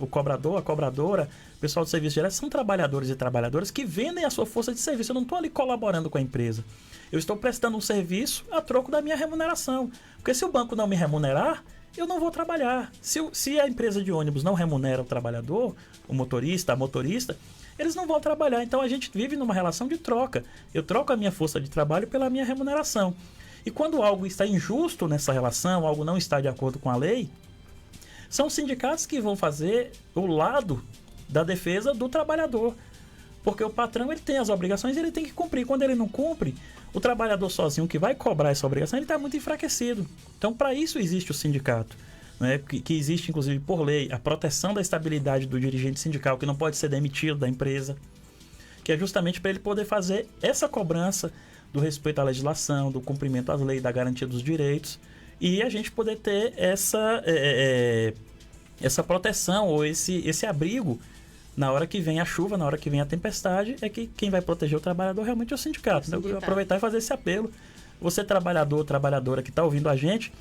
O cobrador, a cobradora, o pessoal do serviço geral são trabalhadores e trabalhadoras que vendem a sua força de serviço. Eu não estou ali colaborando com a empresa. Eu estou prestando um serviço a troco da minha remuneração. Porque se o banco não me remunerar, eu não vou trabalhar. Se a empresa de ônibus não remunera o trabalhador, o motorista, a motorista, eles não vão trabalhar. Então a gente vive numa relação de troca. Eu troco a minha força de trabalho pela minha remuneração. E quando algo está injusto nessa relação, algo não está de acordo com a lei, são os sindicatos que vão fazer o lado da defesa do trabalhador. Porque o patrão, ele tem as obrigações e ele tem que cumprir. Quando ele não cumpre, o trabalhador sozinho que vai cobrar essa obrigação, ele está muito enfraquecido. Então, para isso existe o sindicato. Né? Que existe, inclusive, por lei, a proteção da estabilidade do dirigente sindical, que não pode ser demitido da empresa. Que é justamente para ele poder fazer essa cobrança do respeito à legislação, do cumprimento às leis, da garantia dos direitos. E a gente poder ter essa proteção ou esse abrigo na hora que vem a chuva, na hora que vem a tempestade, é que quem vai proteger o trabalhador realmente é o sindicato. Então, eu vou aproveitar e fazer esse apelo. Você, trabalhador, trabalhadora que está ouvindo a gente,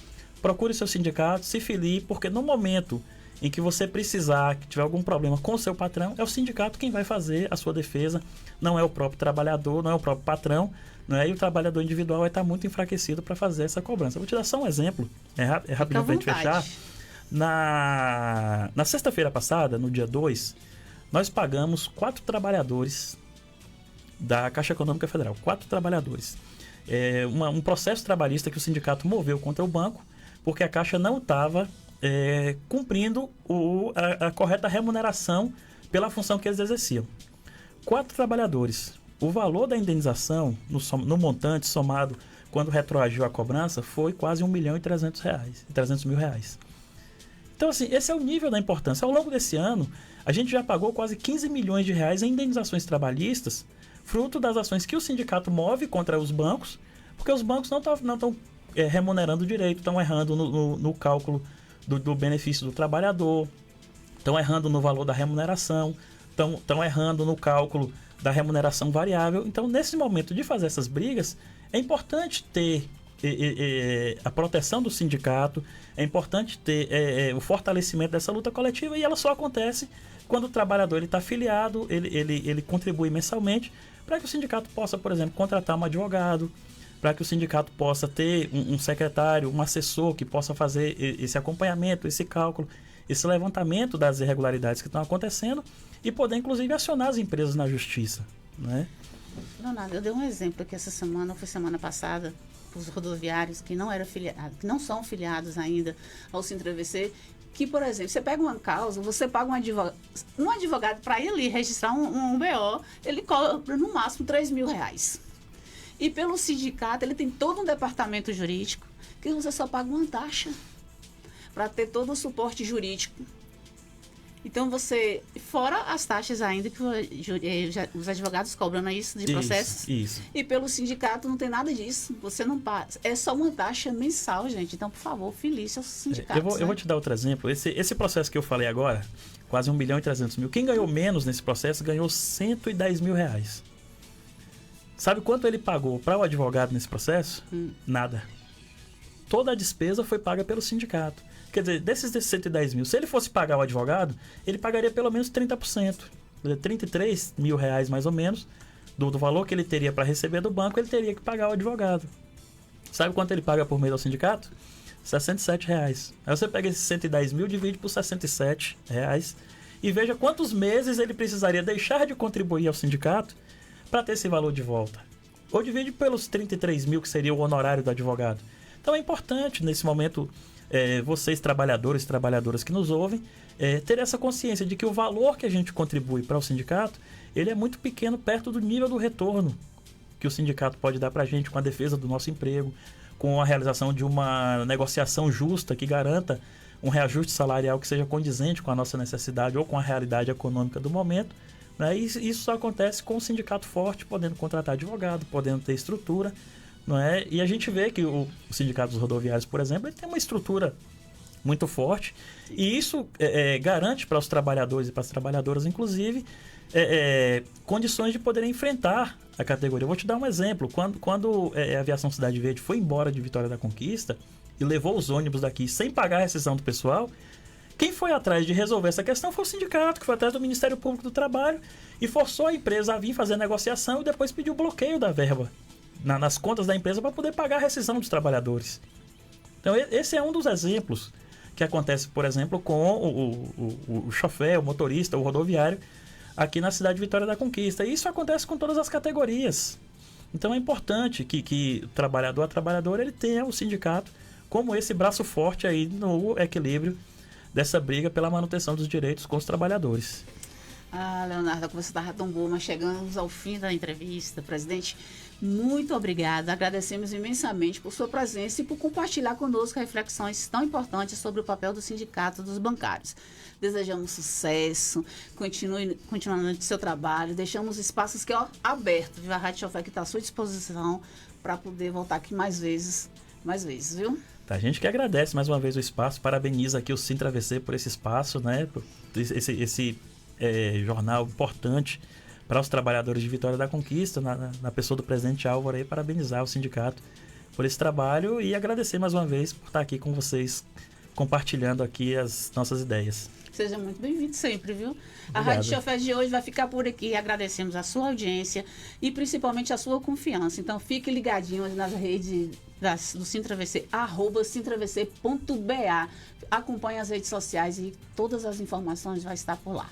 procure seu sindicato, se filie, porque no momento em que você precisar, que tiver algum problema com o seu patrão, é o sindicato quem vai fazer a sua defesa, não é o próprio trabalhador, não é o próprio patrão, né? E o trabalhador individual vai estar muito enfraquecido para fazer essa cobrança. Eu vou te dar só um exemplo, rapidinho para a gente fechar. Na sexta-feira passada, no dia 2, nós pagamos 4 trabalhadores da Caixa Econômica Federal, 4 trabalhadores. um processo trabalhista que o sindicato moveu contra o banco, porque a Caixa não estava cumprindo a correta remuneração pela função que eles exerciam. 4 trabalhadores. O valor da indenização, no montante somado, quando retroagiu a cobrança, foi quase R$1.300.000. Então, assim, esse é o nível da importância. Ao longo desse ano, a gente já pagou quase 15 milhões de reais em indenizações trabalhistas, fruto das ações que o sindicato move contra os bancos, porque os bancos não estão remunerando direito, estão errando no cálculo do benefício do trabalhador, estão errando no valor da remuneração, estão errando no cálculo da remuneração variável. Então, nesse momento de fazer essas brigas, é importante ter a proteção do sindicato, é importante ter o fortalecimento dessa luta coletiva, e ela só acontece quando o trabalhador está afiliado, ele contribui mensalmente, para que o sindicato possa, por exemplo, contratar um advogado, para que o sindicato possa ter um secretário, um assessor que possa fazer esse acompanhamento, esse cálculo, esse levantamento das irregularidades que estão acontecendo e poder, inclusive, acionar as empresas na justiça, né? Leonardo, eu dei um exemplo aqui essa semana, foi semana passada, para os rodoviários que não eram filiados, que não são filiados ainda ao Sintra-VC, que, por exemplo, você pega uma causa, você paga um advogado para ir ali registrar um BO, ele cobra no máximo R$3.000. E pelo sindicato, ele tem todo um departamento jurídico que você só paga uma taxa para ter todo o suporte jurídico. Então, fora as taxas ainda que os advogados cobram isso de processos. Isso. E pelo sindicato não tem nada disso. Você não paga. É só uma taxa mensal, gente. Então, por favor, filie seus sindicatos. Eu vou te dar outro exemplo. Esse processo que eu falei agora, quase R$1.300.000. Quem ganhou menos nesse processo ganhou R$110.000. Sabe quanto ele pagou para o advogado nesse processo? Nada. Toda a despesa foi paga pelo sindicato. Quer dizer, desses 110 mil, se ele fosse pagar o advogado, ele pagaria pelo menos 30%. R$33.000 mais ou menos, do valor que ele teria para receber do banco, ele teria que pagar o advogado. Sabe quanto ele paga por mês ao sindicato? R$67. Aí você pega esses 110 mil, divide por R$67 e veja quantos meses ele precisaria deixar de contribuir ao sindicato para ter esse valor de volta. Ou divide pelos 33 mil, que seria o honorário do advogado. Então é importante, nesse momento, vocês trabalhadores e trabalhadoras que nos ouvem, ter essa consciência de que o valor que a gente contribui para o sindicato, ele é muito pequeno perto do nível do retorno que o sindicato pode dar para a gente com a defesa do nosso emprego, com a realização de uma negociação justa que garanta um reajuste salarial que seja condizente com a nossa necessidade ou com a realidade econômica do momento. Né? E isso só acontece com o sindicato forte, podendo contratar advogado, podendo ter estrutura. Não é? E a gente vê que o Sindicato dos Rodoviários, por exemplo, ele tem uma estrutura muito forte, e isso garante para os trabalhadores e para as trabalhadoras, inclusive, condições de poderem enfrentar a categoria. Eu vou te dar um exemplo. Quando a Aviação Cidade Verde foi embora de Vitória da Conquista e levou os ônibus daqui sem pagar a rescisão do pessoal, quem foi atrás de resolver essa questão foi o sindicato, que foi atrás do Ministério Público do Trabalho e forçou a empresa a vir fazer a negociação e depois pediu o bloqueio da verba nas contas da empresa para poder pagar a rescisão dos trabalhadores. Então, esse é um dos exemplos que acontece, por exemplo, com o chofer, o motorista, o rodoviário, aqui na cidade de Vitória da Conquista. E isso acontece com todas as categorias. Então, é importante que o trabalhador, a trabalhadora, ele tenha o sindicato como esse braço forte aí no equilíbrio dessa briga pela manutenção dos direitos com os trabalhadores. Leonardo, a conversa estava tão boa, mas chegamos ao fim da entrevista. Presidente, muito obrigada. Agradecemos imensamente por sua presença e por compartilhar conosco reflexões tão importantes sobre o papel do sindicato dos bancários. Desejamos sucesso, continuando no seu trabalho, deixamos espaços abertos, viu? A Rádio Chofé que está à sua disposição para poder voltar aqui mais vezes, viu? A gente que agradece mais uma vez o espaço, parabeniza aqui o Sintra-VC por esse espaço, né? Por esse jornal importante para os trabalhadores de Vitória da Conquista, na pessoa do presidente Álvaro, aí, parabenizar o sindicato por esse trabalho e agradecer mais uma vez por estar aqui com vocês, compartilhando aqui as nossas ideias. Seja muito bem-vindo sempre, viu? Obrigado. A Rádio Chofé de hoje vai ficar por aqui. Agradecemos a sua audiência e principalmente a sua confiança. Então, fique ligadinho nas redes do Sintra-VC, @sintravc.ba. Acompanhe as redes sociais e todas as informações vão estar por lá.